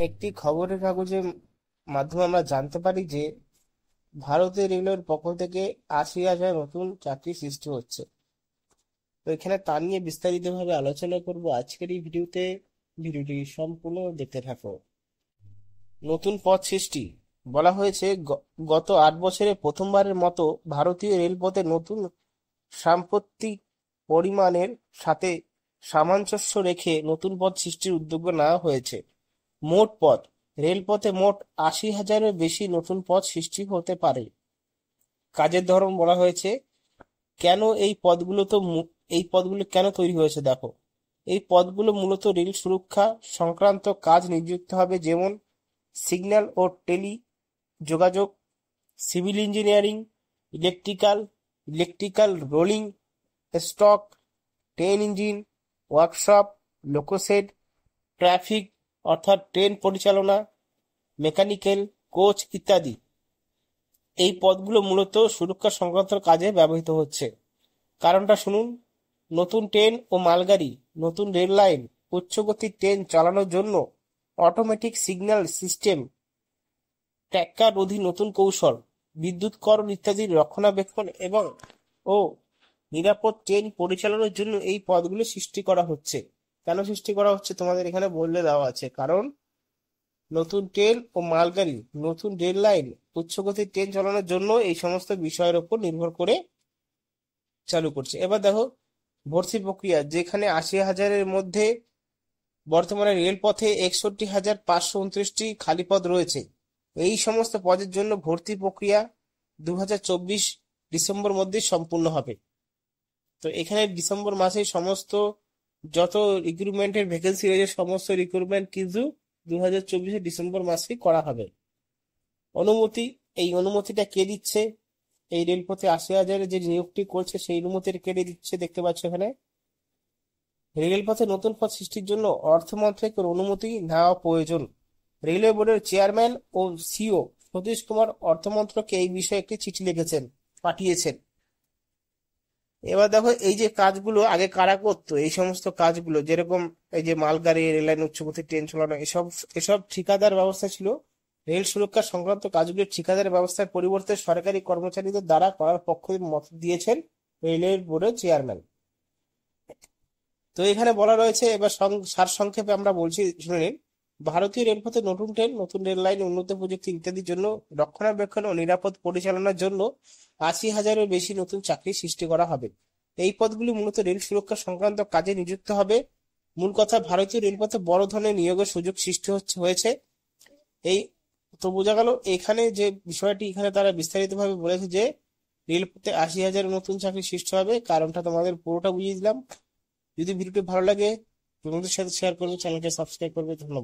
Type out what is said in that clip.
একটি খবরের কাগজের মাধ্যমে আমরা জানতে পারি যে ভারতীয় রেলওয়ের পক্ষ থেকে ৮০,০০০ নতুন চাকরি সৃষ্টি হচ্ছে। তো এখানে তা নিয়ে বিস্তারিতভাবে আলোচনা করব আজকের এই ভিডিওতে। ভিডিওটি সম্পূর্ণ দেখতে থাকো। নতুন পদ সৃষ্টি বলা হয়েছে, গত ৮ বছরে প্রথমবারের মতো ভারতীয় রেলপথে নতুন সাম্প্রতিক পরিমাণের সাথে সামঞ্জস্য রেখে নতুন পদ সৃষ্টির উদ্যোগ নেওয়া হয়েছে। মোট পদ, রেলপথে মোট ৮০,০০০-এর বেশি নতুন পদ সৃষ্টি হতে পারে। কাজের ধরন বলা হয়েছে, কেন এই পদগুলো কেন তৈরি হয়েছে দেখো। এই পদগুলো মূলত রেল সুরক্ষা সংক্রান্ত কাজ নিযুক্ত হবে, যেমন সিগন্যাল ও টেলি যোগাযোগ, civil engineering, electrical electrical rolling stock, train engine, workshop, loco shed, traffic অর্থাৎ ট্রেন পরিচালনা, মেকানিক্যাল, কোচ ইত্যাদি। এই পদগুলো মূলত সুরক্ষা সংক্রান্ত কাজে ব্যবহৃত হচ্ছে। কারণটা শুনুন। নতুন ট্রেন ও মালগাড়ি, নতুন রেল লাইন, উচ্চগতির ট্রেন চালানোর জন্য অটোমেটিক সিগন্যাল সিস্টেম, ট্র্যাকার রোধী নতুন কৌশল, বিদ্যুৎকরণ ইত্যাদির রক্ষণাবেক্ষণ এবং ও নিরাপদ ট্রেন পরিচালনার জন্য এই পদগুলো সৃষ্টি করা হচ্ছে। কেন সৃষ্টি করা হচ্ছে তোমাদের এখানে বললে দেওয়া আছে। কারণ নতুন ট্রেন ও মালগাড়ি, নতুন রেল লাইন, উচ্চগতির ট্রেন চালানোর জন্য এই সমস্ত বিষয়ের উপর নির্ভর করে চালু করছে। এবার দেখো ভর্তি প্রক্রিয়া, যেখানে ৮০,০০০-এর মধ্যে বর্তমানে রেলপথে ৬১,৫২৯টি খালি পদ রয়েছে। এই সমস্ত পদের জন্য ভর্তি প্রক্রিয়া ২০২৪ ডিসেম্বর মধ্যে সম্পূর্ণ হবে। তো এখানে ডিসেম্বর মাসে সমস্ত যত রিক্রুটমেন্টের ভ্যাকেন্সি রয়েছে সমস্ত রিক্রুটমেন্ট কিন্তু ২০২৪ ডিসেম্বর মাসেই করা হবে। অনুমতি, এই অনুমতিটা কে দিচ্ছে? এই রেলপথে ৮০,০০০-এর যে নিয়োগটি করছে সেই অনুমতির কে দিচ্ছে দেখতে পাচ্ছ এখানে। রেলপথে নতুন পদ সৃষ্টির জন্য অর্থ মন্ত্রকের অনুমতি নেওয়া প্রয়োজন। রেলওয়ে বোর্ডের চেয়ারম্যান ও সিও সতীশ কুমার অর্থ মন্ত্রককে এই বিষয়ে একটি চিঠি পাঠিয়েছেন। এবার দেখো এই যে কাজগুলো আগে কারা করতো, এই সমস্ত কাজগুলো যেরকম এই যে মালগাড়ি, রেললাইন, উচ্চগতির ট্রেন চালানো, এসব এসব ঠিকাদার ব্যবস্থা ছিল। রেল সুরক্ষা সংক্রান্ত কাজগুলো ঠিকাদার ব্যবস্থার পরিবর্তে সরকারি কর্মচারীদের দ্বারা করার পক্ষে মত দিয়েছেন রেলওয়ে বোর্ডের চেয়ারম্যান। তো এখানে বলা রয়েছে, এবার সারসংক্ষেপে আমরা বলছি, শুনে নিন। ভারতীয় রেলপথে নতুন ট্রেন, নতুন রেল লাইন, উন্নত প্রযুক্তি ইত্যাদির জন্য রক্ষণাবেক্ষণ ও নিরাপদ পরিচালনার জন্য ৮০,০০০-এর বেশি নতুন চাকরি সৃষ্টি করা হবে। এই পদগুলি মূলত রেল সুরক্ষা সংক্রান্ত কাজে নিযুক্ত হবে। মূল কথা, ভারতীয় রেলপথে বড় ধরনের নিয়োগের সুযোগ সৃষ্টি হয়েছে। এই তো বোঝা গেল। এখানে যে বিষয়টি এখানে তারা বিস্তারিতভাবে বলেছে যে রেলপথে ৮০,০০০ নতুন চাকরি সৃষ্টি হবে। কারণটা তোমাদের পুরোটা বুঝিয়ে দিলাম। যদি ভিডিওটি ভালো লাগে বন্ধুদের সাথে শেয়ার করবে, চ্যানেলকে সাবস্ক্রাইব করবে। ধন্যবাদ।